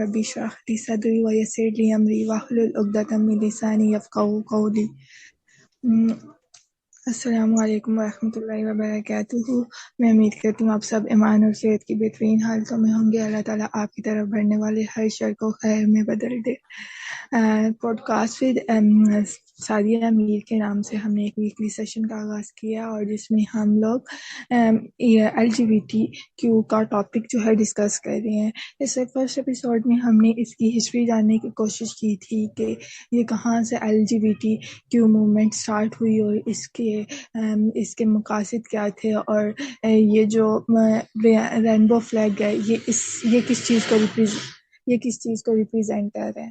رب اشرح لي صدري ويسر لي أمري واحلل عقدة من لساني يفقهوا قولي. السلام علیکم ورحمۃ اللہ وبرکاتہ. میں امید کرتی ہوں آپ سب ایمان اور صحت کی بہترین حالتوں میں ہوں گے. اللہ تعالیٰ آپ کی طرف بڑھنے والے ہر شر کو خیر میں بدل دے. پوڈ کاسٹ ود سعدیہ امیر کے نام سے ہم نے ایک ویکلی سیشن کا آغاز کیا اور جس میں ہم لوگ LGBTQ کا ٹاپک جو ہے ڈسکس کر رہے ہیں. اس فرسٹ ایپیسوڈ میں ہم نے اس کی ہسٹری جاننے کی کوشش کی تھی کہ یہ کہاں سے LGBTQ موومنٹ سٹارٹ ہوئی اور اس کے مقاصد کیا تھے اور یہ جو رینبو فلیگ ہے یہ کس چیز کو ریپرزینٹ کر رہے ہیں.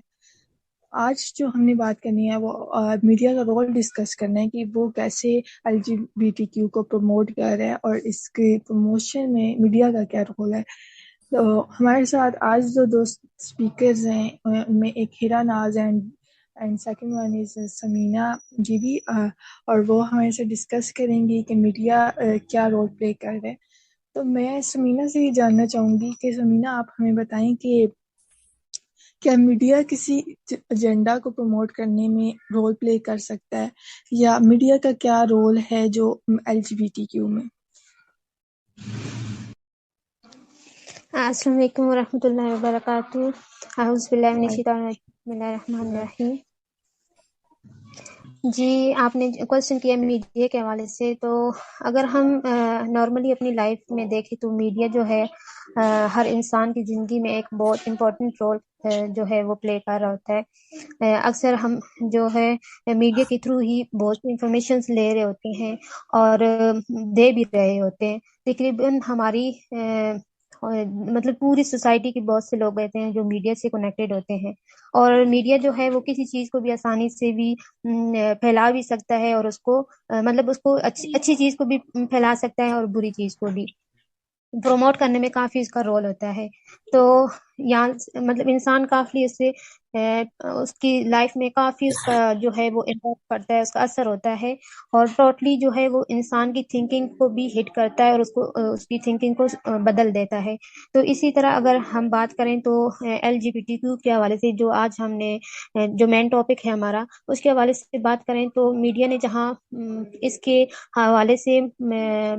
آج جو ہم نے بات کرنی ہے وہ میڈیا کا رول ڈسکس کرنا ہے کہ وہ کیسے LGBTQ کو پروموٹ کر رہا ہے اور اس کے پروموشن میں میڈیا کا کیا رول ہے. تو ہمارے ساتھ آج جو دو اسپیکرز ہیں ان میں ایک Heera Naz and second one is Samina ji بھی، اور وہ ہمارے سے ڈسکس کریں گی کہ میڈیا کیا رول پلے کر رہے ہیں. تو میں سمینہ سے یہ جاننا چاہوں گی کہ سمینہ آپ ہمیں بتائیں کہ کیا میڈیا کسی ایجنڈا کو پروموٹ کرنے میں رول پلے کر سکتا ہے یا میڈیا کا کیا رول ہے جو LGBTQ میں؟ السلام علیکم ورحمۃ اللہ وبرکاتہ. اعوذ باللہ من الشیطان الرجیم. بسم اللہ الرحمن الرحیم. جی آپ نے کوشچن کیا میڈیا کے حوالے سے، تو اگر ہم نارملی اپنی لائف میں دیکھیں تو میڈیا جو ہے ہر انسان کی زندگی میں ایک بہت امپورٹنٹ رول جو ہے وہ پلے کر رہا ہوتا ہے. اکثر ہم جو ہے میڈیا کے تھرو ہی بہت سی انفارمیشنز لے رہے ہوتے ہیں اور دے بھی رہے ہوتے ہیں. تقریباً ہماری مطلب پوری سوسائٹی کے بہت سے لوگ رہتے ہیں جو میڈیا سے کنیکٹڈ ہوتے ہیں، اور میڈیا جو ہے وہ کسی چیز کو بھی آسانی سے بھی پھیلا بھی سکتا ہے اور اس کو مطلب اس کو اچھی چیز کو بھی پھیلا سکتا ہے اور بری چیز کو بھی پروموٹ کرنے میں کافی اس کا رول ہوتا ہے. تو یہاں مطلب انسان کافی اس سے اس کی لائف میں کافی اس کا جو ہے وہ امپیکٹ پڑتا ہے، اس کا اثر ہوتا ہے اور ٹوٹلی جو ہے وہ انسان کی تھنکنگ کو بھی ہٹ کرتا ہے اور اس کی تھنکنگ کو بدل دیتا ہے. تو اسی طرح اگر ہم بات کریں تو LGBTQ کے حوالے سے جو آج ہم نے جو مین ٹاپک ہے ہمارا اس کے حوالے سے بات کریں تو میڈیا نے جہاں اس کے حوالے سے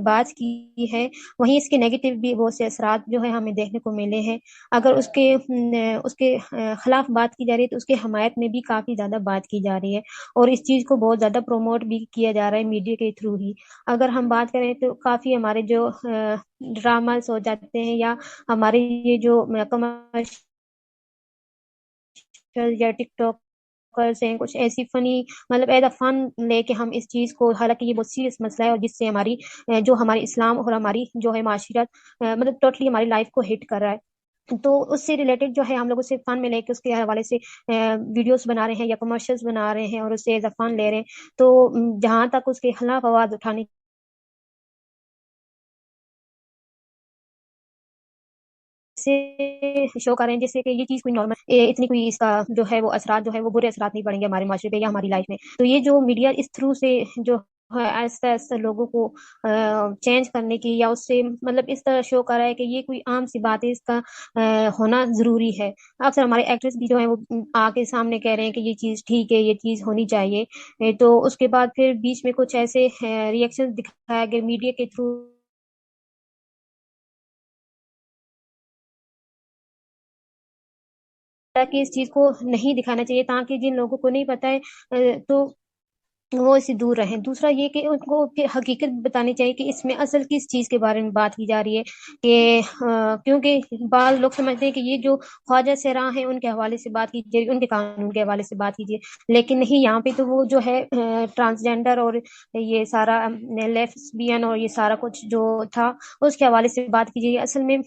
بات کی ہے وہیں اس کے نیگیٹو بھی بہت سے اثرات جو ہے ہمیں دیکھنے کو ملے ہیں. اگر اس کے خلاف بات کی جا رہی ہے تو اس کے حمایت میں بھی کافی زیادہ بات کی جا رہی ہے اور اس چیز کو بہت زیادہ پروموٹ بھی کیا جا رہا ہے میڈیا کے تھرو ہی. اگر ہم بات کریں تو کافی ہمارے جو ڈراماز ہو جاتے ہیں یا ہمارے یہ جو کمرشل یا ٹک ٹاک ہیں کچھ ایسی فنی مطلب ایز اے فن لے کے ہم اس چیز کو، حالانکہ یہ بہت سیریس مسئلہ ہے اور جس سے ہماری جو ہماری اسلام اور ہماری جو ہے معاشرت مطلب ٹوٹلی ہماری لائف کو ہٹ کر رہا ہے، تو اس سے ریلیٹڈ جو ہے ہم لوگ اسے فن میں لے کے اس کے حوالے سے ویڈیوز بنا رہے ہیں یا کمرشلز بنا رہے ہیں اور اس سے ایز اے فن لے رہے ہیں. تو جہاں تک اس کے خلاف آواز اٹھانی سے شو کریں جس سے کہ یہ چیز کوئی نارمل اتنی کوئی اس کا جو ہے وہ اثرات جو ہے وہ برے اثرات نہیں پڑیں گے ہمارے معاشرے پہ یا ہماری لائف میں. تو یہ جو میڈیا اس تھرو سے جو ایسا ایسا لوگوں کو چینج کرنے کی یا اس سے مطلب اس طرح شو کر رہا ہے کہ یہ کوئی عام سی بات ہے، اس کا ہونا ضروری ہے. اکثر ہمارے ایکٹریس بھی جو ہیں وہ آ کے سامنے کہہ رہے ہیں کہ یہ چیز ٹھیک ہے، یہ چیز ہونی چاہیے. تو اس کے بعد پھر بیچ میں کچھ ایسے ریئیکشن دکھایا گیا میڈیا کے تھرو کہ اس چیز کو نہیں دکھانا چاہیے تاکہ جن لوگوں کو نہیں پتہ ہے تو وہ اس سے دور رہیں. دوسرا یہ کہ ان کو حقیقت بتانی چاہیے کہ اس میں اصل کس چیز کے بارے میں بات کی جا رہی ہے، کہ کیونکہ بعض لوگ سمجھتے ہیں کہ یہ جو خواجہ سراں ہیں ان کے حوالے سے بات کیجیے، ان کے قانون کے حوالے سے بات کیجیے، لیکن نہیں، یہاں پہ تو وہ جو ہے ٹرانسجینڈر اور یہ سارا لیسبین اور یہ سارا کچھ جو تھا اس کے حوالے سے بات کیجیے. اصل میں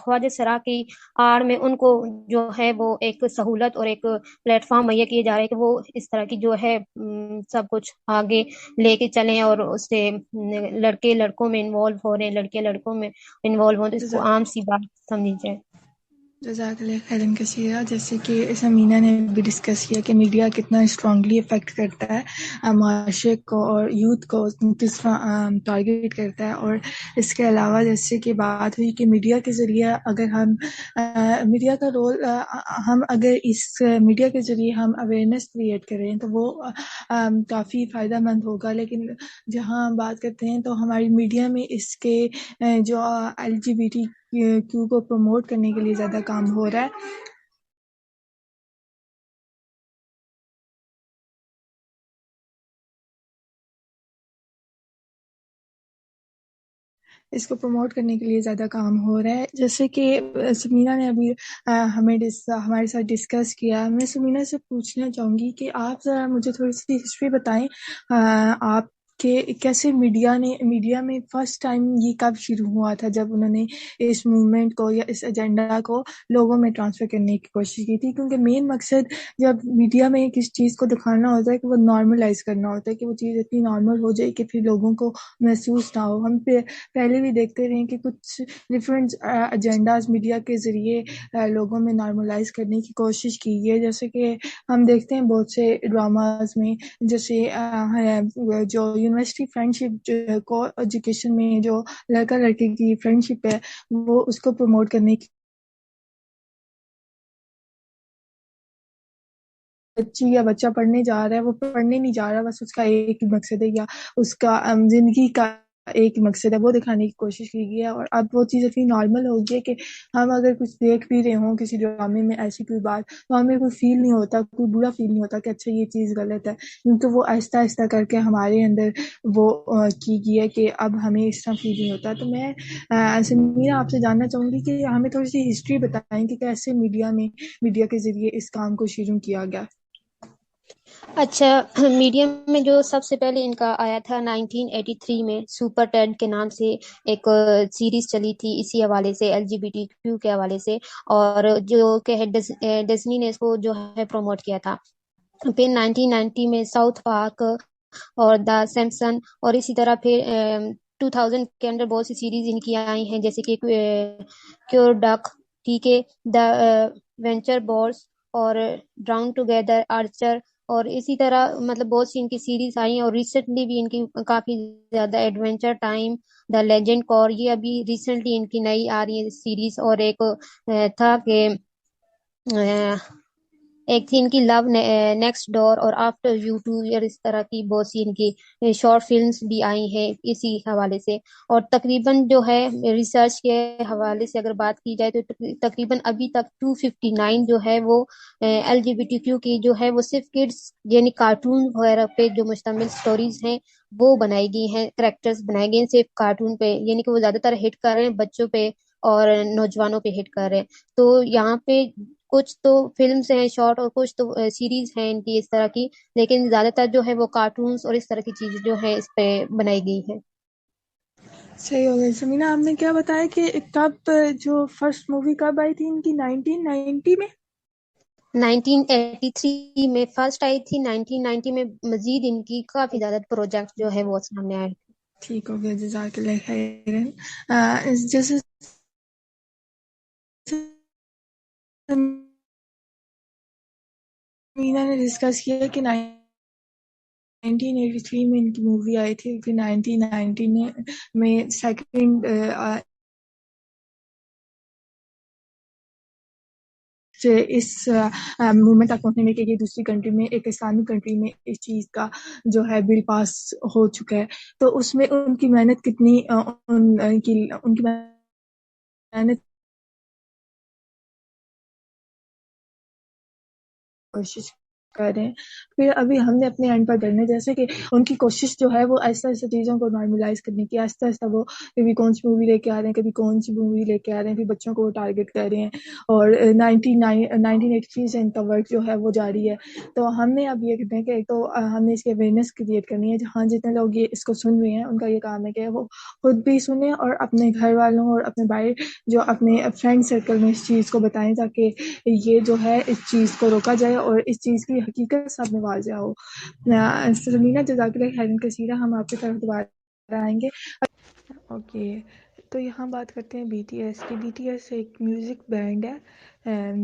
خواجہ سراں کی آڑ میں ان کو جو ہے وہ ایک سہولت اور ایک پلیٹ فارم مہیا کیے جا رہے ہیں کہ وہ اس طرح کی جو ہے سب کچھ آگے لے کے چلیں اور اس سے لڑکے لڑکوں میں انوالو ہو رہے ہیں، لڑکے لڑکوں میں انوالو ہو رہے ہیں، اس کو عام سی بات سمجھی جائے. جزاک اللہ خیرن کثیرہ. جیسے کہ سمینہ نے بھی ڈسکس کیا کہ میڈیا کتنا اسٹرانگلی افیکٹ کرتا ہے معاشرے کو اور یوتھ کو کس طرح ٹارگیٹ کرتا ہے. اور اس کے علاوہ جیسے کہ بات ہوئی کہ میڈیا کے ذریعے اگر ہم میڈیا کا رول ہم اگر اس میڈیا کے ذریعے ہم اویئرنیس کریٹ کریں تو وہ کافی فائدہ مند ہوگا. لیکن جہاں ہم بات کرتے ہیں تو ہماری میڈیا میں اس کے جو LGBT کیو کو پروموٹ کرنے کے لیے زیادہ کام ہو رہا ہے. اس کو پروموٹ کرنے کے لیے زیادہ کام ہو رہا ہے. جیسے کہ سمینہ نے ابھی ہمارے ساتھ ڈسکس کیا. میں سمینہ سے پوچھنا چاہوں گی کہ آپ ذرا مجھے تھوڑی سی ہسٹری بتائیں آپ کہ کیسے میڈیا میں فرسٹ ٹائم یہ کب شروع ہوا تھا جب انہوں نے اس موومنٹ کو یا اس ایجنڈا کو لوگوں میں ٹرانسفر کرنے کی کوشش کی تھی. کیونکہ مین مقصد جب میڈیا میں کسی چیز کو دکھانا ہوتا ہے کہ وہ نارملائز کرنا ہوتا ہے کہ وہ چیز اتنی نارمل ہو جائے کہ پھر لوگوں کو محسوس نہ ہو. ہم پہلے بھی دیکھتے رہے کہ کچھ ڈفرینٹ ایجنڈاز میڈیا کے ذریعے لوگوں میں نارملائز کرنے کی کوشش کی ہے. جیسے کہ ہم دیکھتے ہیں بہت سے ڈراماز میں جیسے جو یونیورسٹی فرینڈ شپ کو ایجوکیشن میں جو لڑکا لڑکی کی فرینڈ شپ ہے وہ اس کو پروموٹ کرنے کی بچی یا بچہ پڑھنے جا رہا ہے وہ پڑھنے نہیں جا رہا بس اس کا ایک ہی مقصد ہے یا اس کا زندگی کا ایک ہی مقصد ہے وہ دکھانے کی کوشش کی گئی ہے. اور اب وہ چیز اتنی نارمل ہو گئی ہے کہ ہم اگر کچھ دیکھ بھی رہے ہوں کسی ڈرامے میں ایسی کوئی بات تو ہمیں کوئی فیل نہیں ہوتا کوئی برا فیل نہیں ہوتا کہ اچھا یہ چیز غلط ہے کیونکہ وہ آہستہ آہستہ کر کے ہمارے اندر وہ کی گئی ہے کہ اب ہمیں اس طرح فیل نہیں ہوتا. تو میں سمیر آپ سے جاننا چاہوں گی کہ ہمیں تھوڑی سی ہسٹری بتائیں کہ کیسے میڈیا کے ذریعے اس کام کو شروع کیا گیا. اچھا، میڈیم میں جو سب سے پہلے ان کا آیا تھا 1983 میں سپر 10 کے نام سے ایک سیریز چلی تھی اسی حوالے سے LGBTQ کے حوالے سے، اور جو کہ ڈزنی نے اس کو جو ہے پروموٹ کیا تھا. پھر 1990 میں ساؤتھ پارک اور دا سیمپسن، اور اسی طرح پھر 2000 کے اندر بہت سی سیریز ان کی آئی ہیں جیسے کہ کیور ڈک، ٹھیک ہے، دا وینچر بورس اور ڈراؤن ٹوگیدر، آرچر، اور اسی طرح مطلب بہت سی ان کی سیریز آئی ہیں. اور ریسنٹلی بھی ان کی کافی زیادہ ایڈونچر ٹائم، دا لیجنڈ کور، یہ ابھی ریسنٹلی ان کی نئی آ رہی ہے سیریز. اور ایک تھا کہ ایک تھی ان کی لو نیکسٹ ڈور اور آفٹر یو ٹو، اور اس طرح کی بہت سی ان کی شارٹ فلمز بھی آئی ہیں اسی حوالے سے. اور تقریباً جو ہے ریسرچ کے حوالے سے اگر بات کی جائے تو تقریباً ابھی تک 259 جو ہے وہ LGBTQ کی جو ہے وہ صرف کڈس یعنی کارٹون وغیرہ پہ جو مشتمل سٹوریز ہیں وہ بنائی گئی ہیں، کریکٹرز بنائے گئے ہیں صرف کارٹون پہ، یعنی کہ وہ زیادہ تر ہٹ کر رہے ہیں بچوں پہ اور نوجوانوں پہ ہٹ کر رہے ہیں. تو یہاں پہ کچھ تو فلمز ہیں شارٹ اور کچھ تو سیریز ہیں ان کی اس طرح کی، لیکن زیادہ تر جو ہے وہ کارٹونز اور اس طرح کی چیزیں جو ہے اس پہ بنائی گئی ہیں. صحیح ہو گیا. سمینا آپ نے کیا بتایا کہ کب جو فرسٹ مووی کب آئی تھی ان کی 1990 میں؟ 1983 میں فرسٹ آئی تھی. 1990 میں مزید ان کی کافی زیادہ پروجیکٹ جو ہے وہ سامنے آئے. ٹھیک ہو گیا، جزاک اللہ خیرن. جیسے مینا نے ڈسکس کیا کہ 1983 میں ان کی مووی آئی تھی پھر 1990 میں سیکنڈ اس موومنٹ تک پہنچنے میں کہ یہ دوسری کنٹری میں ایک اسلامک کنٹری میں اس چیز کا جو ہے بل پاس ہو چکا ہے. تو اس میں ان کی محنت کتنی ان کی محنت کوشش کر رہے ہیں. پھر ابھی ہم نے اپنے اینڈ پر کرنے جیسے کہ ان کی کوشش جو ہے وہ ایسا ایسا چیزوں کو نارملائز کرنے کی آہستہ آہستہ وہ کبھی کون سی مووی لے کے آ رہے ہیں کبھی کون سی مووی لے کے آ رہے ہیں پھر بچوں کو وہ ٹارگٹ کر رہے ہیں اور 1983 سے ان کا ورک جو ہے وہ جاری ہے. تو ہم نے اب یہ کہتے ہیں کہ ایک تو ہم نے اس کی اویئرنیس کریٹ کرنی ہے جہاں جتنے لوگ یہ اس کو سن رہے ہیں ان کا یہ کام ہے کہ وہ خود بھی سنیں اور اپنے گھر والوں اور اپنے باہر جو اپنے فرینڈ سرکل میں اس چیز کو بتائیں تاکہ یہ جو ہے اس چیز کو روکا جائے اور اس چیز کی حقیقت سب میں واضح ہو. سمینا جزاک اللہ خیرن کثیرہ. ہم آپ کی طرف دوبارہ آئیں گے. اوکے، تو یہاں بات کرتے ہیں BTS کی. BTS ایک میوزک بینڈ ہے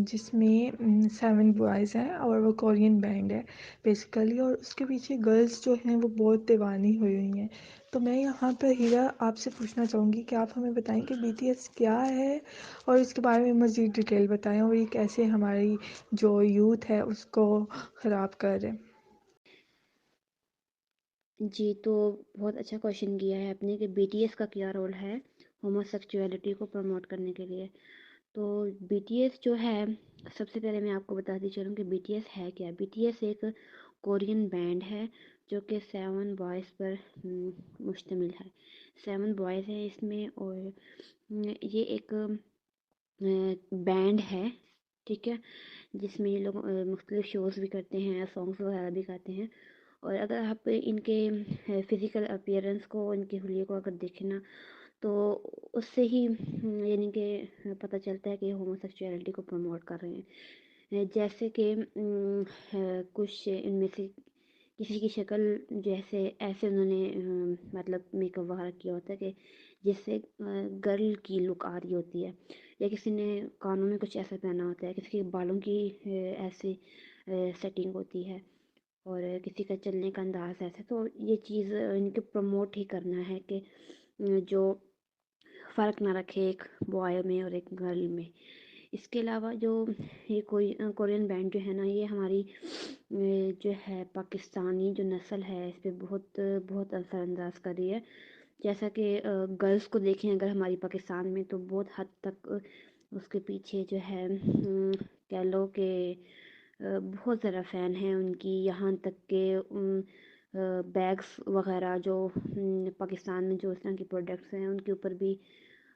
جس میں 7 بوائز ہیں اور وہ کورین بینڈ ہے بیسیکلی، اور اس کے پیچھے گرلز جو ہیں وہ بہت دیوانی ہوئی ہوئی ہیں. تو میں یہاں پہ ہیرا آپ سے پوچھنا چاہوں گی کہ آپ ہمیں بتائیں کہ بی ٹی ایس کیا ہے اور اس کے بارے میں مزید ڈیٹیل بتائیں، اور یہ کیسے ہماری جو یوتھ ہے اس کو خراب کر رہے ہیں. جی، تو بہت اچھا کوشچن کیا ہے آپ نے کہ بی ٹی ایس کا کیا رول ہے ہومو سیکچویلٹی کو پروموٹ کرنے کے لیے. تو بی ٹی ایس جو ہے، سب سے پہلے میں آپ کو بتاتی چلوں کہ بی ٹی ایس ہے کیا. بی ٹی ایس ایک کورین بینڈ ہے جو کہ 7 بوائز پر مشتمل ہے. 7 بوائز ہیں اس میں، اور یہ ایک بینڈ ہے، ٹھیک ہے، جس میں یہ لوگ مختلف شوز بھی کرتے ہیں، سانگس وغیرہ بھی گاتے ہیں. اور اگر آپ ان کے فزیکل اپیئرنس کو، ان کے حلیے کو اگر دیکھیں نا، تو اس سے ہی یعنی کہ پتہ چلتا ہے کہ ہومو سیکچویلٹی کو پروموٹ کر رہے ہیں. جیسے کہ کچھ ان میں سے کسی کی شکل جیسے ایسے انہوں نے مطلب میک اپ وغیرہ کیا ہوتا ہے کہ جس سے گرل کی لک آ رہی ہوتی ہے، یا کسی نے کانوں میں کچھ ایسا پہنا ہوتا ہے، کسی کے بالوں کی ایسی سیٹنگ ہوتی ہے، اور کسی کا چلنے کا انداز ایسا. تو یہ چیز ان کے پروموٹ ہی کرنا ہے کہ جو فرق نہ رکھے ایک بوائے میں اور ایک گرل میں. اس کے علاوہ جو یہ کوئی کورین بینڈ جو ہے نا، یہ ہماری جو ہے پاکستانی جو نسل ہے اس پہ بہت بہت اثر انداز کر رہی ہے. جیسا کہ گرلس کو دیکھیں اگر ہماری پاکستان میں، تو بہت حد تک اس کے پیچھے جو ہے کہہ لو کہ بہت زیادہ فین ہیں ان کی، یہاں تک کہ بیگس وغیرہ جو پاکستان میں جو اس طرح کی پروڈکٹس ہیں ان کے اوپر بھی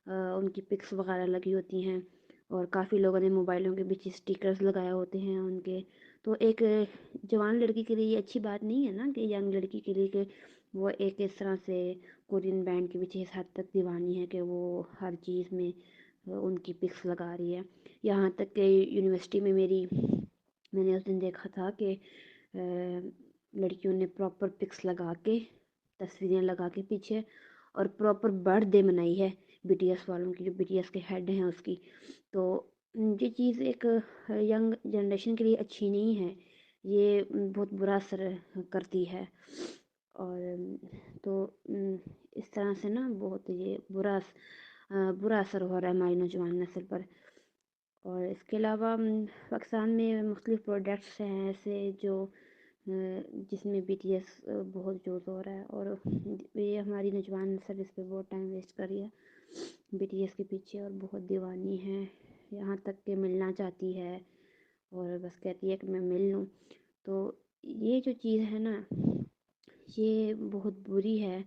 ان کی پکس وغیرہ لگی ہوتی ہیں، اور کافی لوگوں نے موبائلوں کے پیچھے اسٹیکرز لگائے ہوتے ہیں ان کے. تو ایک جوان لڑکی کے لیے یہ اچھی بات نہیں ہے نا کہ ینگ لڑکی کے لیے کہ وہ ایک اس طرح سے کورین بینڈ کے پیچھے اس حد تک دیوانی ہے کہ وہ ہر چیز میں ان کی پکس لگا رہی ہے. یہاں تک کہ یونیورسٹی میں میں نے اس دن دیکھا تھا کہ لڑکیوں نے پراپر پکس لگا کے، تصویریں لگا کے پیچھے، اور پراپر برتھ ڈے منائی ہے بی ٹی ایس والوں کی، جو بی ٹی ایس کے ہیڈ ہیں اس کی. تو یہ چیز ایک ینگ جنریشن کے لیے اچھی نہیں ہے، یہ بہت برا اثر کرتی ہے. اور تو اس طرح سے نا بہت یہ برا اثر ہو رہا ہے ہماری نوجوان نسل پر. اور اس کے علاوہ پاکستان میں مختلف پروڈکٹس ہیں ایسے جو جس میں بی ٹی ایس بہت یوز ہو رہا ہے، اور یہ ہماری نوجوان نسل اس پہ بہت ٹائم ویسٹ کر رہی ہے بی ٹی ایس کے پیچھے، اور بہت دیوانی ہے، یہاں تک کہ ملنا چاہتی ہے اور بس کہتی ہے کہ میں مل لوں. تو یہ جو چیز ہے نا، یہ بہت بری ہے،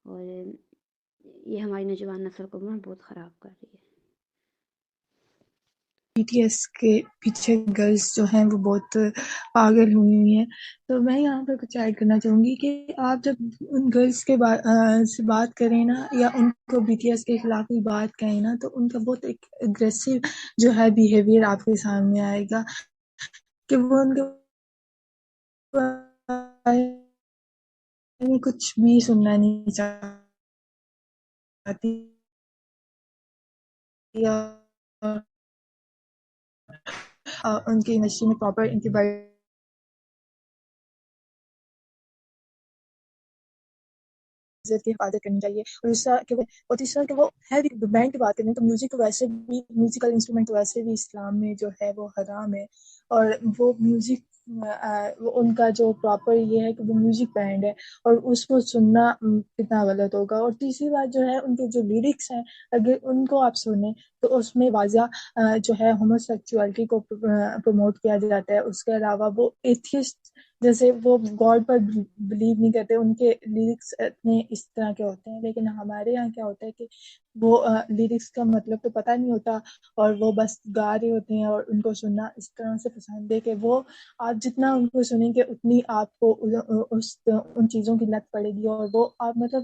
اور یہ ہماری نوجوان نسل کو بہت خراب کر رہی ہے. بی ٹی ایس کے پیچھے گرلز جو ہیں وہ بہت پاگل ہوئی ہوئی ہیں. تو میں یہاں پر کچھ ایڈ کرنا چاہوں گی کہ آپ جب ان گرلز کے سے بات کریں نا، یا ان کو بی ٹی ایس کے خلاف کوئی بات کہیں نا، تو ان کا بہت ایک اگریسو جو ہے بیہیویئر آپ کے سامنے آئے گا کہ وہ ان کے بارے میں کچھ بھی سننا نہیں چاہتی، یا ان کی یونیورسٹی میں پراپر ان کی کی حفاظت کرنی چاہیے. اور تیسرا کہ وہ ہے بھی بینڈ کی بات کریں تو میوزک ویسے بھی، میوزیکل انسٹرومنٹ ویسے بھی اسلام میں جو ہے وہ حرام ہے، اور وہ میوزک ان کا جو پراپر یہ ہے کہ وہ میوزک بینڈ ہے اور اس کو سننا کتنا غلط ہوگا. اور تیسری بات جو ہے ان کے جو لیرکس ہیں، اگر ان کو آپ سنیں تو اس میں واضح جو ہے ہومو سیکچوالٹی کو پروموٹ کیا جاتا ہے. اس کے علاوہ وہ ایتھیسٹ، جیسے وہ گاڈ پر بلیو نہیں کرتے، ان کے لیرکس اتنے اس طرح کے ہوتے ہیں. لیکن ہمارے یہاں کیا ہوتا ہے کہ وہ لیرکس کا مطلب تو پتہ نہیں ہوتا، اور وہ بس گا رہے ہوتے ہیں، اور ان کو سننا اس طرح سے پسند ہے کہ وہ آپ جتنا ان کو سنیں گے اتنی آپ کو ان چیزوں کی لت پڑے گی، اور وہ آپ مطلب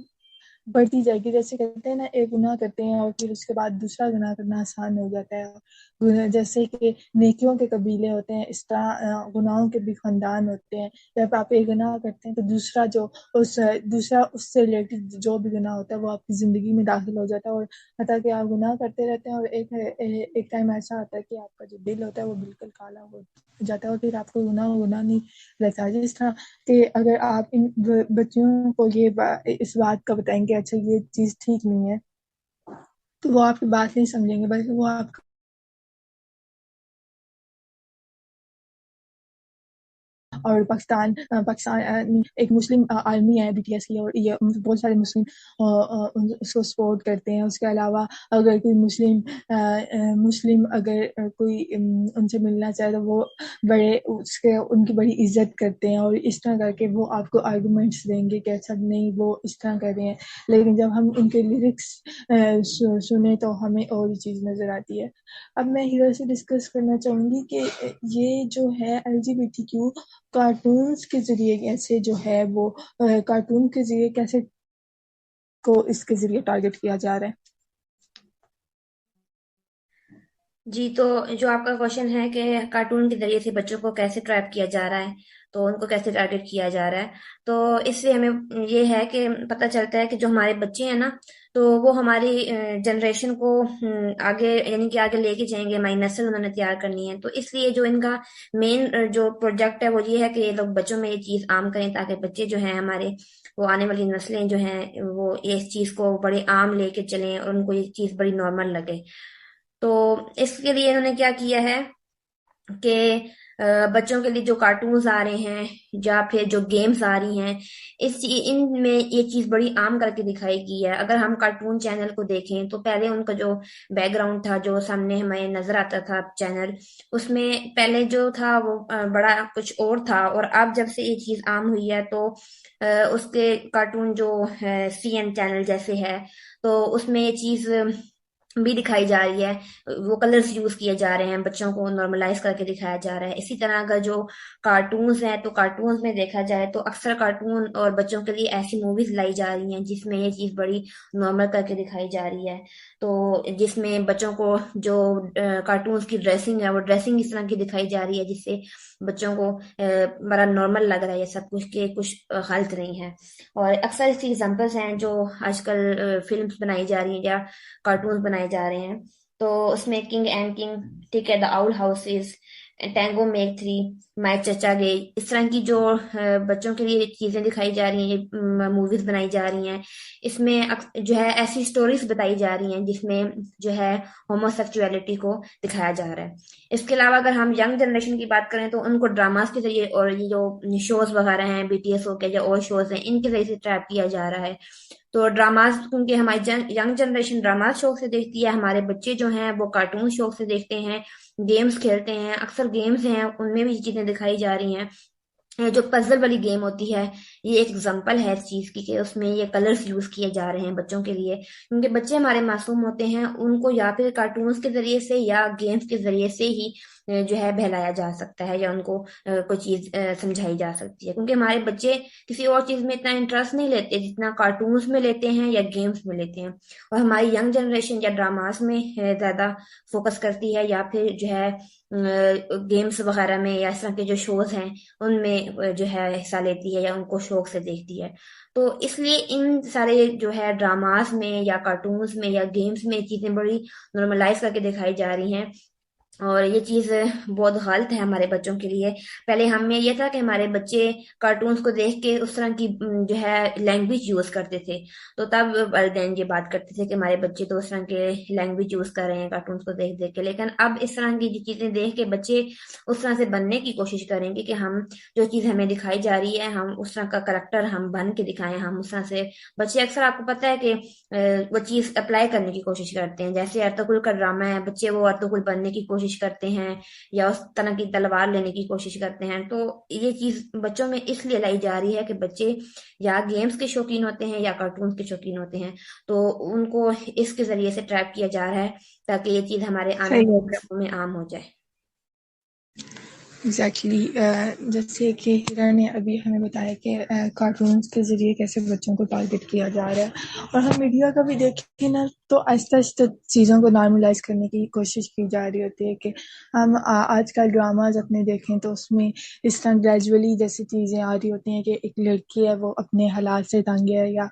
بڑھتی جائے گی. جیسے کہتے ہیں نا ایک گناہ کرتے ہیں اور پھر اس کے بعد دوسرا گناہ کرنا آسان ہو جاتا ہے. جیسے کہ نیکیوں کے قبیلے ہوتے ہیں اس طرح گناہوں کے بھی خاندان ہوتے ہیں. جب آپ ایک گناہ کرتے ہیں تو دوسرا اس سے ریلیٹڈ جو بھی گناہ ہوتا ہے وہ آپ کی زندگی میں داخل ہو جاتا ہے. اور حتیٰ کہ آپ گناہ کرتے رہتے ہیں اور ایک ٹائم ایسا آتا ہے کہ آپ کا جو دل ہوتا ہے وہ بالکل کالا ہو جاتا ہے اور پھر آپ کو گناہ نہیں رہتا. جس طرح کہ اگر آپ ان بچیوں کو اس بات کا بتائیں گے اچھا یہ چیز ٹھیک نہیں ہے تو وہ آپ کی بات نہیں سمجھیں گے بلکہ وہ آپ اور پاکستان ایک مسلم آرمی ہے BTS کی اور یہ بہت سارے مسلم اس کو سپورٹ کرتے ہیں. اس کے علاوہ اگر کوئی مسلم اگر کوئی ان سے ملنا چاہے تو وہ ان کی بڑی عزت کرتے ہیں اور اس طرح کر کے وہ آپ کو آرگومنٹس دیں گے کہ اچھا نہیں وہ اس طرح کر رہے ہیں. لیکن جب ہم ان کے لیرکس سنیں تو ہمیں اور بھی چیز نظر آتی ہے. اب میں ہیرو سے ڈسکس کرنا چاہوں گی کہ یہ جو ہے LGBTQ کارٹونز کے ذریعے کیسے جو ہے وہ کارٹون کے ذریعے کیسے کو اس کے ذریعے ٹارگٹ کیا جا رہا ہے. جی، تو جو آپ کا کوشچن ہے کہ کارٹون کے ذریعے سے بچوں کو کیسے ٹریپ کیا جا رہا ہے، تو ان کو کیسے ٹارگٹ کیا جا رہا ہے، تو اس سے ہمیں یہ ہے کہ پتہ چلتا ہے کہ جو ہمارے بچے ہیں نا تو وہ ہماری جنریشن کو آگے یعنی کہ آگے لے کے جائیں گے. ہماری نسل انہوں نے تیار کرنی ہے، تو اس لیے جو ان کا مین جو پروجیکٹ ہے وہ یہ ہے کہ یہ لوگ بچوں میں یہ چیز عام کریں تاکہ بچے جو ہیں ہمارے وہ آنے والی نسلیں جو ہیں وہ اس چیز کو بڑے عام لے کے چلیں اور ان کو یہ چیز بڑی نارمل لگے. تو اس کے لیے انہوں نے کیا کیا ہے کہ بچوں کے لیے جو کارٹونز آ رہے ہیں یا پھر جو گیمز آ رہی ہیں ان میں یہ چیز بڑی عام کر کے دکھائی گئی ہے. اگر ہم کارٹون چینل کو دیکھیں تو پہلے ان کا جو بیک گراؤنڈ تھا جو سامنے ہمیں نظر آتا تھا چینل، اس میں پہلے جو تھا وہ بڑا کچھ اور تھا، اور اب جب سے یہ چیز عام ہوئی ہے تو اس کے کارٹون جو CN چینل جیسے ہے تو اس میں یہ چیز بھی دکھائی جا رہی ہے. وہ کلرز یوز کیے جا رہے ہیں، بچوں کو نارملائز کر کے دکھایا جا رہا ہے. اسی طرح اگر جو کارٹونز ہیں تو کارٹونز میں دیکھا جائے تو اکثر کارٹون اور بچوں کے لیے ایسی موویز لائی جا رہی ہیں جس میں یہ چیز بڑی نارمل کر کے دکھائی جا رہی ہے. تو جس میں بچوں کو جو کارٹونز کی ڈریسنگ ہے وہ ڈریسنگ اس طرح کی دکھائی جا رہی ہے جس سے بچوں کو بڑا نارمل لگ رہا ہے یہ سب کچھ کہ کچھ غلط نہیں ہے. اور اکثر اس کی ایگزامپلس ہیں جو آج کل فلمز بنائی جا رہی ہیں یا کارٹونز بنائے جا رہے ہیں. تو اس میں کنگ اینڈ کنگ، ٹھیک ہے، دا آؤل ہاؤسز، ٹینگو میک 3، مائی چچا گئی، اس طرح کی جو بچوں کے لیے چیزیں دکھائی جا رہی ہیں، موویز بنائی جا رہی ہیں، اس میں جو ہے ایسی سٹوریز بتائی جا رہی ہیں جس میں جو ہے ہومو سیکچولیٹی کو دکھایا جا رہا ہے. اس کے علاوہ اگر ہم ینگ جنریشن کی بات کریں تو ان کو ڈراماز کے ذریعے اور یہ جو شوز وغیرہ ہیں BTS ہو کے یا اور شوز ہیں ان کے ذریعے سے ٹریپ کیا جا رہا ہے. تو ڈراماز کیونکہ ہماری ینگ جنریشن ڈراماز شوق سے دیکھتی ہے، ہمارے بچے جو ہیں وہ کارٹون شوق سے دیکھتے ہیں، گیمز کھیلتے ہیں. اکثر گیمز ہیں ان میں بھی یہ چیزیں دکھائی جا رہی ہیں. جو پزل والی گیم ہوتی ہے یہ ایک ایگزامپل ہے اس چیز کی کہ اس میں یہ کلرز یوز کیے جا رہے ہیں بچوں کے لیے، کیونکہ بچے ہمارے معصوم ہوتے ہیں، ان کو یا پھر کارٹونز کے ذریعے سے یا گیمز کے ذریعے سے ہی جو ہے بہلایا جا سکتا ہے یا ان کو کوئی چیز سمجھائی جا سکتی ہے. کیونکہ ہمارے بچے کسی اور چیز میں اتنا انٹرسٹ نہیں لیتے جتنا کارٹونز میں لیتے ہیں یا گیمز میں لیتے ہیں. اور ہماری ینگ جنریشن یا ڈراماز میں زیادہ فوکس کرتی ہے یا پھر جو ہے گیمز وغیرہ میں یا اس طرح کے جو شوز ہیں ان میں جو ہے حصہ لیتی ہے یا ان کو شوق سے دیکھتی ہے. تو اس لیے ان سارے جو ہے ڈراماز میں یا کارٹونز میں یا گیمز میں چیزیں بڑی نارملائز کر کے دکھائی جا رہی ہیں، اور یہ چیز بہت غلط ہے ہمارے بچوں کے لیے. پہلے ہم میں یہ تھا کہ ہمارے بچے کارٹونز کو دیکھ کے اس طرح کی جو ہے لینگویج یوز کرتے تھے، تو تب والدین یہ بات کرتے تھے کہ ہمارے بچے تو اس طرح کے لینگویج یوز کر رہے ہیں کارٹونز کو دیکھ دیکھ کے. لیکن اب اس طرح کی چیزیں دیکھ کے بچے اس طرح سے بننے کی کوشش کریں گے کہ ہم جو چیز ہمیں دکھائی جا رہی ہے ہم اس طرح کا کریکٹر ہم بن کے دکھائیں. ہم اس طرح سے بچے اکثر آپ کو پتہ ہے کہ وہ چیز اپلائی کرنے کی کوشش کرتے ہیں. جیسے ارطغرل کا ڈرامہ ہے، بچے وہ ارطغرل بننے کی کوشش کرتے ہیں یا اس طرح کی تلوار لینے کی کوشش کرتے ہیں. تو یہ چیز بچوں میں اس لیے لائی جا رہی ہے کہ بچے یا گیمز کے شوقین ہوتے ہیں یا کارٹونز کے شوقین ہوتے ہیں، تو ان کو اس کے ذریعے سے ٹریپ کیا جا رہا ہے تاکہ یہ چیز ہمارے آنے صحیح والے ہے. نسلوں میں عام ہو جائے. ایگزیکٹلی جیسے کہ ہیرا نے ابھی ہمیں بتایا کہ کارٹونس کے ذریعے کیسے بچوں کو ٹارگٹ کیا جا رہا ہے، اور ہم میڈیا کا بھی دیکھیں نا تو آہستہ آہستہ چیزوں کو نارملائز کرنے کی کوشش کی جا رہی ہوتی ہے کہ ہم آج کل ڈراماز اپنے دیکھیں تو اس میں اس طرح گریجولی جیسی چیزیں آ رہی ہوتی ہیں کہ ایک لڑکی ہے وہ اپنے حالات سے تنگ ہے، یا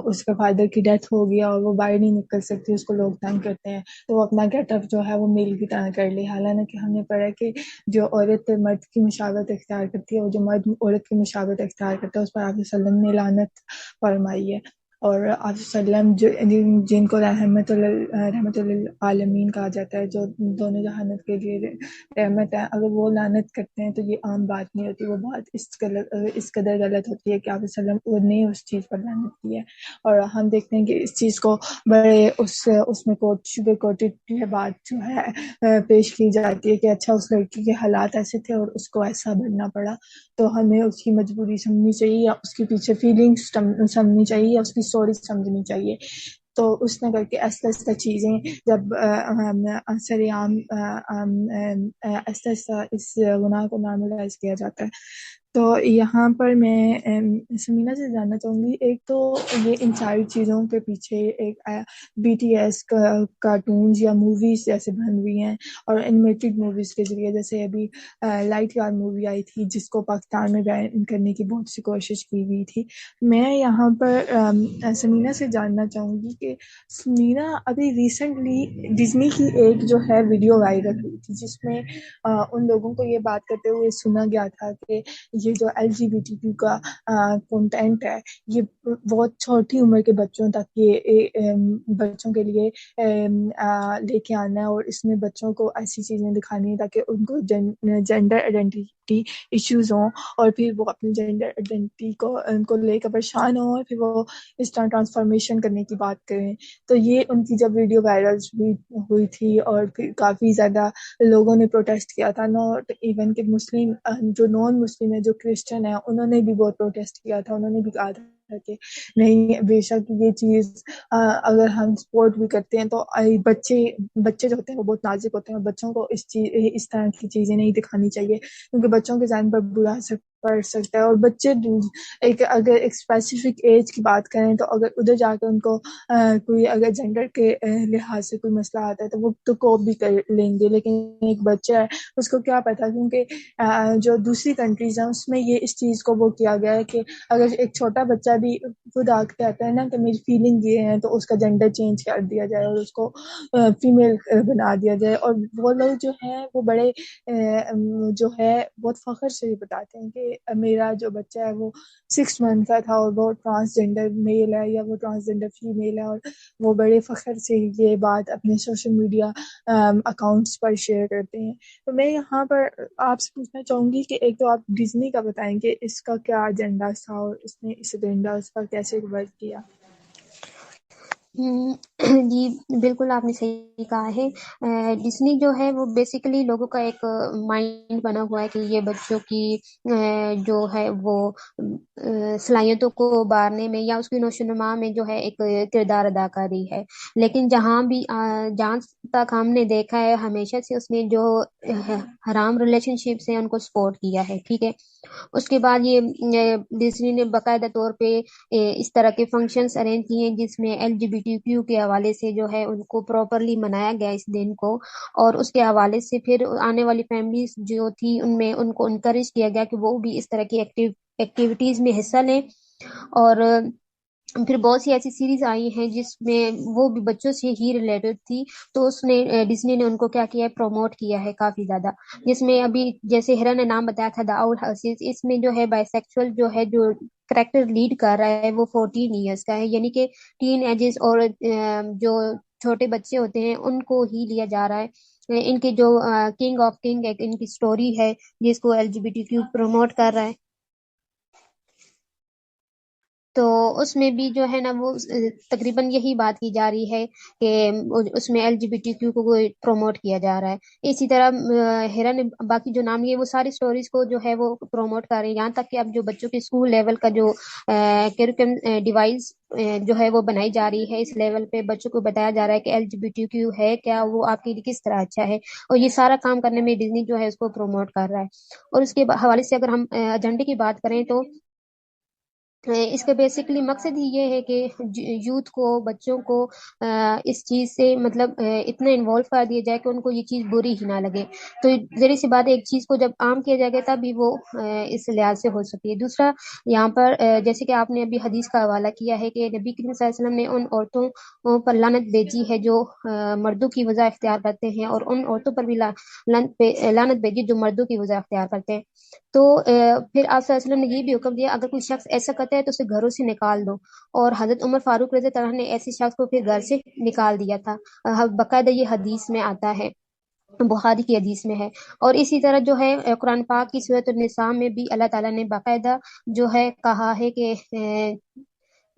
اس کے فادر کی ڈیتھ ہو گیا اور وہ باہر نہیں نکل سکتی، اس کو لوگ تنگ کرتے ہیں تو وہ اپنا گیٹ اپ جو ہے وہ میل کی طرح کر لی، حالانکہ ہم نے پڑھا کہ جو عورت مرد کی مشابہت اختیار کرتی ہے اور جو مرد عورت کی مشابہت اختیار کرتا ہے اس پر آپ صلی اللہ علیہ وسلم نے لعنت فرمائی ہے، اور آپ صلی اللہ علیہ وسلم جن کو رحمت للعالمین کہا جاتا ہے، جو دونوں جہانت کے لیے رحمت ہے، اگر وہ لعنت کرتے ہیں تو یہ عام بات نہیں ہوتی، وہ بات اس قدر غلط ہوتی ہے کہ آپ صلی اللہ علیہ وسلم نے اس چیز پر لعنت کی ہے، اور ہم دیکھتے ہیں کہ اس چیز کو بڑے اس میں کوٹڈ بات جو ہے پیش کی جاتی ہے کہ اچھا اس لڑکی کے حالات ایسے تھے اور اس کو ایسا بننا پڑا، تو ہمیں اس کی مجبوری سمجھنی چاہیے یا اس کے پیچھے فیلنگس سمجھنی چاہیے یا اس کی اسٹوری سمجھنی چاہیے۔ تو اس نے کر کے آہستہ آہستہ چیزیں جب سر عام آہستہ آہستہ اس گناہ کو نارملائز کیا جاتا ہے، تو یہاں پر میں سمینا سے جاننا چاہوں گی، ایک تو یہ ان ساری چیزوں کے پیچھے ایک بی ٹی ایس کارٹونز یا موویز جیسے بن ہوئی ہیں، اور انیمیٹڈ موویز کے ذریعے، جیسے ابھی لائٹ یار مووی آئی تھی جس کو پاکستان میں بین کرنے کی بہت سی کوشش کی گئی تھی۔ میں یہاں پر سمینا سے جاننا چاہوں گی کہ سمینا ابھی ریسنٹلی ڈزنی کی ایک جو ہے ویڈیو وائرل ہوئی تھی جس میں ان لوگوں کو یہ بات کرتے ہوئے سنا گیا تھا کہ یہ جو LGBTQ کا کنٹینٹ ہے یہ بہت چھوٹی عمر کے بچوں تک یہ بچوں کے لیے لے کے آنا ہے، اور اس میں بچوں کو ایسی چیزیں دکھانی ہے تاکہ ان کو جینڈر آئیڈینٹی ایشوز ہوں، اور پھر وہ اپنی جینڈر آئیڈینٹی کو لے کر پریشان ہوں، اور پھر وہ اس طرح ٹرانسفارمیشن کرنے کی بات کریں۔ تو یہ ان کی جب ویڈیو وائرل ہوئی تھی اور پھر کافی زیادہ لوگوں نے پروٹیسٹ کیا تھا، ناٹ ایون کہ مسلم، جو نان مسلم ہے، جو کرسچن ہے، انہوں نے بھی بہت پروٹیسٹ کیا تھا، انہوں نے بھی کہا تھا کہ نہیں، بے شک یہ چیز اگر ہم سپورٹ بھی کرتے ہیں تو بچے جو ہوتے ہیں وہ بہت نازک ہوتے ہیں، اور بچوں کو اس طرح کی چیزیں نہیں دکھانی چاہیے کیونکہ بچوں کے ذہن پر برا اثر پڑ سکتا ہے، اور بچے اگر ایک اسپیسیفک ایج کی بات کریں تو اگر ادھر جا کے ان کو کوئی اگر جینڈر کے لحاظ سے کوئی مسئلہ آتا ہے تو وہ تو کوپ بھی کر لیں گے، لیکن ایک بچہ ہے اس کو کیا پتا، کیونکہ جو دوسری کنٹریز ہیں اس میں یہ اس چیز کو وہ کیا گیا ہے کہ اگر ایک چھوٹا بچہ بھی خود آ کے آتا ہے نا کہ میری فیلنگ یہ ہے تو اس کا جینڈر چینج کر دیا جائے اور اس کو فیمیل بنا دیا جائے، اور وہ لوگ جو ہیں وہ بڑے جو ہے بہت فخر سے بتاتے ہیں کہ میرا جو بچہ ہے وہ 6 منتھ کا تھا اور وہ ٹرانسجینڈر میل ہے یا وہ ٹرانسجینڈر فیمیل ہے، اور وہ بڑے فخر سے یہ بات اپنے سوشل میڈیا اکاؤنٹس پر شیئر کرتے ہیں۔ تو میں یہاں پر آپ سے پوچھنا چاہوں گی کہ ایک تو آپ ڈزنی کا بتائیں کہ اس کا کیا ایجنڈا تھا اور اس نے اس ایجنڈا کا کیسے ورک کیا؟ جی بالکل آپ نے صحیح کہا ہے، ڈزنی جو ہے وہ بیسیکلی لوگوں کا ایک مائنڈ بنا ہوا ہے کہ یہ بچوں کی جو ہے وہ صلاحیتوں کو ابھارنے میں یا اس کی نشو و نما میں جو ہے ایک کردار ادا کر رہی ہے، لیکن جہاں تک ہم نے دیکھا ہے ہمیشہ سے اس نے جو حرام ریلیشن شپس ہیں ان کو سپورٹ کیا ہے، ٹھیک ہے۔ اس کے بعد یہ ڈزنی نے باقاعدہ طور پہ اس طرح کے فنکشنز ارینج کیے ہیں جس میں LGBTQ کے حوالے سے جو ہے ان کو پراپرلی منایا گیا اس دن کو، اور اس کے حوالے سے پھر آنے والی فیملیز جو تھی ان کو انکریج کیا گیا کہ وہ بھی اس طرح کی ایکٹیویٹیز میں حصہ لیں، اور پھر بہت سی ایسی سیریز آئی ہیں جس میں وہ بھی بچوں سے ہی ریلیٹڈ تھی، تو اس نے ڈزنی نے ان کو کیا کیا ہے، پروموٹ کیا ہے کافی زیادہ، جس میں ابھی جیسے ہیرا نے نام بتایا تھا دا آؤل ہاؤسز، اس میں جو ہے بائی سیکسول جو ہے جو کریکٹر لیڈ کر رہا ہے وہ 14 ایئرس کا ہے، یعنی کہ ٹین ایجز اور جو چھوٹے بچے ہوتے ہیں ان کو ہی لیا جا رہا ہے۔ ان کے جو کنگ آف کنگ ایک ان کی سٹوری ہے جس کو LGBTQ پروموٹ کر رہا ہے۔ تو اس میں بھی جو ہے نا وہ تقریباً یہی بات کی جا رہی ہے کہ اس میں LGBTQ کو پروموٹ کیا جا رہا ہے. اسی طرح ہیرا نے باقی جو نام لیے وہ ساری سٹوریز کو جو ہے وہ پروموٹ کر رہے ہیں، یہاں تک کہ اب جو بچوں کے اسکول لیول کا جو کیریکولم ڈیوائس جو ہے وہ بنائی جا رہی ہے، اس لیول پہ بچوں کو بتایا جا رہا ہے کہ LGBTQ ہے کیا، وہ آپ کے لیے کس طرح اچھا ہے، اور یہ سارا کام کرنے میں ڈزنی جو ہے اس کو پروموٹ کر رہا ہے. اور اس کے حوالے سے اگر ہم ایجنڈے کی بات کریں تو اس کا بیسکلی مقصد ہی یہ ہے کہ یوتھ کو، بچوں کو اس چیز سے مطلب اتنا انوالو کر دیا جائے کہ ان کو یہ چیز بری ہی نہ لگے. تو ذری سی بات ہے، ایک چیز کو جب عام کیا جائے گا تبھی وہ اس لحاظ سے ہو سکتی ہے. دوسرا یہاں پر جیسے کہ آپ نے ابھی حدیث کا حوالہ کیا ہے کہ نبی کریم صلی اللہ علیہ وسلم نے ان عورتوں پر لعنت بھیجی ہے جو مردوں کی وضع اختیار کرتے ہیں، اور ان عورتوں پر بھی لعنت بھیجی جو مردوں کی وضع اختیار کرتے ہیں. تو پھر آپ صلی اللہ علیہ وسلم نے یہ بھی حکم دیا اگر کوئی شخص ایسا کرتا ہے تو اسے گھروں سے نکال دو، اور حضرت عمر فاروق رضی اللہ عنہ نے ایسے شخص کو پھر گھر سے نکال دیا تھا. باقاعدہ یہ حدیث میں آتا ہے، بخاری کی حدیث میں ہے. اور اسی طرح جو ہے قرآن پاک کی سورۃ النساء میں بھی اللہ تعالیٰ نے باقاعدہ جو ہے کہا ہے کہ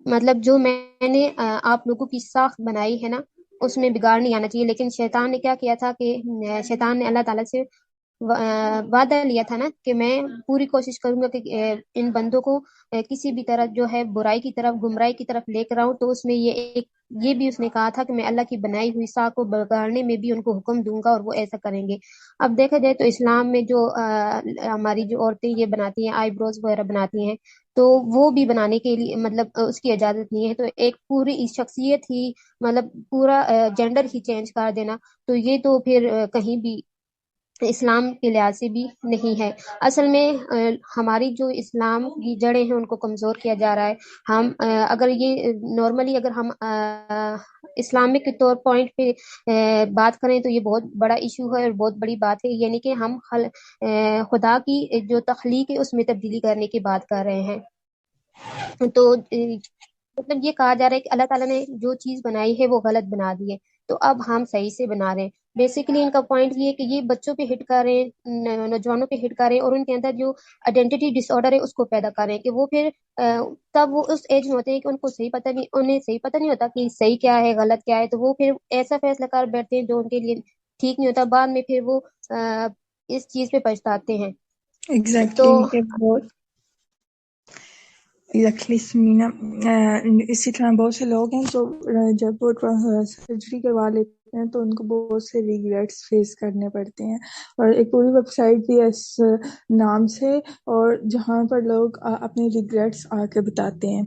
مطلب جو میں نے آپ لوگوں کی ساخت بنائی ہے نا اس میں بگاڑ نہیں آنا چاہیے. لیکن شیطان نے کیا کیا تھا کہ شیطان نے اللہ تعالیٰ سے وعدہ لیا تھا نا کہ میں پوری کوشش کروں گا کہ ان بندوں کو کسی بھی طرح جو ہے برائی کی طرف، گمراہی کی طرف لے کر آؤں. تو اس میں یہ بھی اس نے کہا تھا کہ میں اللہ کی بنائی ہوئی ساخت کو بگاڑنے میں بھی ان کو حکم دوں گا اور وہ ایسا کریں گے. اب دیکھا جائے تو اسلام میں جو ہماری جو عورتیں یہ بناتی ہیں، آئی بروز وغیرہ بناتی ہیں، تو وہ بھی بنانے کے لیے مطلب اس کی اجازت نہیں ہے. تو ایک پوری شخصیت ہی مطلب پورا جینڈر ہی چینج کر دینا، تو یہ تو پھر کہیں بھی اسلام کے لحاظ سے بھی نہیں ہے. اصل میں ہماری جو اسلام کی جڑیں ہیں ان کو کمزور کیا جا رہا ہے. ہم اگر یہ نارملی اگر ہم اسلامک طور پوائنٹ پہ بات کریں تو یہ بہت بڑا ایشو ہے اور بہت بڑی بات ہے، یعنی کہ ہم خدا کی جو تخلیق ہے اس میں تبدیلی کرنے کی بات کر رہے ہیں. تو مطلب یہ کہا جا رہا ہے کہ اللہ تعالیٰ نے جو چیز بنائی ہے وہ غلط بنا دی ہے، تو اب ہم صحیح سے بنا رہے ہیں. بیسیکلی ان کا پوائنٹ یہ ہے کہ یہ بچوں پہ ہٹ کر رہے ہیں، نوجوانوں پہ ہٹ کر رہے ہیں، اور ان کے اندر جو آئیڈینٹی ڈس آرڈر ہے اس کو پیدا کر رہے ہیں کہ وہ پھر تب وہ اس ایج میں ہوتے ہیں کہ ان کو انہیں صحیح پتہ نہیں ہوتا کہ صحیح کیا ہے غلط کیا ہے. تو وہ پھر ایسا فیصلہ کر بیٹھتے ہیں جو ان کے لیے ٹھیک نہیں ہوتا، بعد میں پھر وہ اس چیز پہ پچھتاتے ہیں. ایگزیکٹلی سمینا، اسی طرح بہت سے لوگ ہیں جو جب وہ سرجری کروا لیتے ہیں تو ان کو بہت سے ریگریٹس فیس کرنے پڑتے ہیں، اور ایک پوری ویب سائٹ بھی ہے اس نام سے، اور جہاں پر لوگ اپنے ریگریٹس آ کے بتاتے ہیں.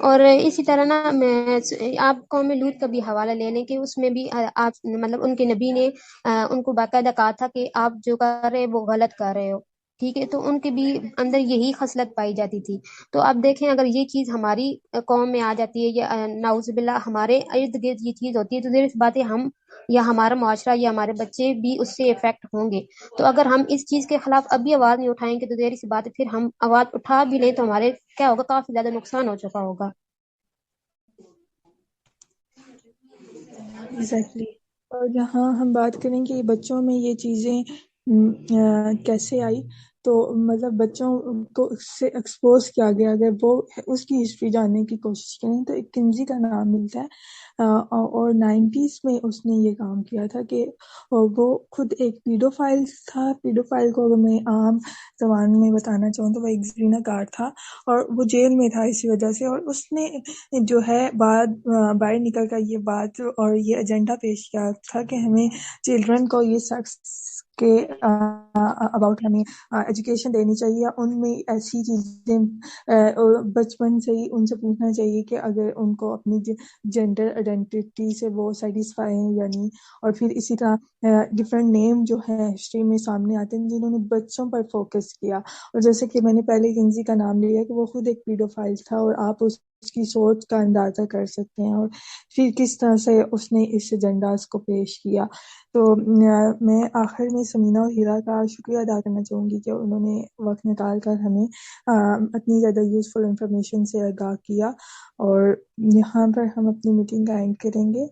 اور اسی طرح نا آپ قوم لوط کا بھی حوالہ لے لیں کہ اس میں بھی آپ مطلب ان کے نبی نے ان کو باقاعدہ کہا تھا کہ آپ جو کر رہے وہ غلط کر رہے ہو، ٹھیک ہے. تو ان کے بھی اندر یہی خصلت پائی جاتی تھی. تو آپ دیکھیں اگر یہ چیز ہماری قوم میں آ جاتی ہے یا نعوذ باللہ ہمارے ارد گرد یہ چیز ہوتی ہے، تو ظاہر سی بات ہے ہم یا ہمارا معاشرہ یا ہمارے بچے بھی اس سے افیکٹ ہوں گے. تو اگر ہم اس چیز کے خلاف ابھی آواز نہیں اٹھائیں گے تو ظاہر سی بات ہے پھر ہم آواز اٹھا بھی لیں تو ہمارے کیا ہوگا، کافی زیادہ نقصان ہو چکا ہوگا. ایگزیکٹلی. اور جہاں ہم بات کریں کہ بچوں میں یہ چیزیں کیسے آئی، تو مطلب بچوں کو اس سے ایکسپوز کیا گیا. اگر وہ اس کی ہسٹری جاننے کی کوشش کریں تو ایک کنزی کا نام ملتا ہے، اور 90s میں اس نے یہ کام کیا تھا کہ وہ خود ایک پیڈوفائل تھا. پیڈوفائل کو اگر میں عام زبان میں بتانا چاہوں تو وہ ایک زنا کار تھا، اور وہ جیل میں تھا اسی وجہ سے. اور اس نے جو ہے باہر نکل کر یہ بات اور یہ ایجنڈا پیش کیا تھا کہ ہمیں چلڈرن کو یہ سیکس کے اباؤٹ ہمیں ایجوکیشن دینی چاہیے. ان میں ایسی چیزیں بچپن سے ہی ان سے پوچھنا چاہیے کہ اگر ان کو اپنی جینڈر آئیڈینٹی سے وہ سیٹسفائی ہیں یعنی. اور پھر اسی طرح ڈفرینٹ نیم جو ہے ہسٹری میں سامنے آتے ہیں جنہوں نے بچوں پر فوکس کیا. اور جیسے کہ میں نے پہلے کنزی کا نام لیا کہ وہ خود ایک پیڈوفائل تھا، اور آپ اس کی سوچ کا اندازہ کر سکتے ہیں اور پھر کس طرح سے اس نے اس ایجنڈاز کو پیش کیا. تو میں آخر میں سمینا اور ہیرا کا شکریہ ادا کرنا چاہوں گی کہ انہوں نے وقت نکال کر ہمیں اتنی زیادہ یوزفل انفارمیشن سے آگاہ کیا. اور یہاں پر ہم اپنی میٹنگ کا اینڈ کریں گے.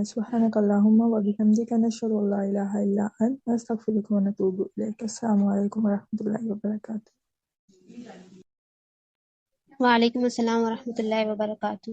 سبحانک اللہم و بحمدک نشہد ان لا الہ الا انت نستغفرک و نتوب الیک. السلام علیکم و رحمۃ اللہ وبرکاتہ. وعلیکم السلام ورحمۃ اللہ وبرکاتہ.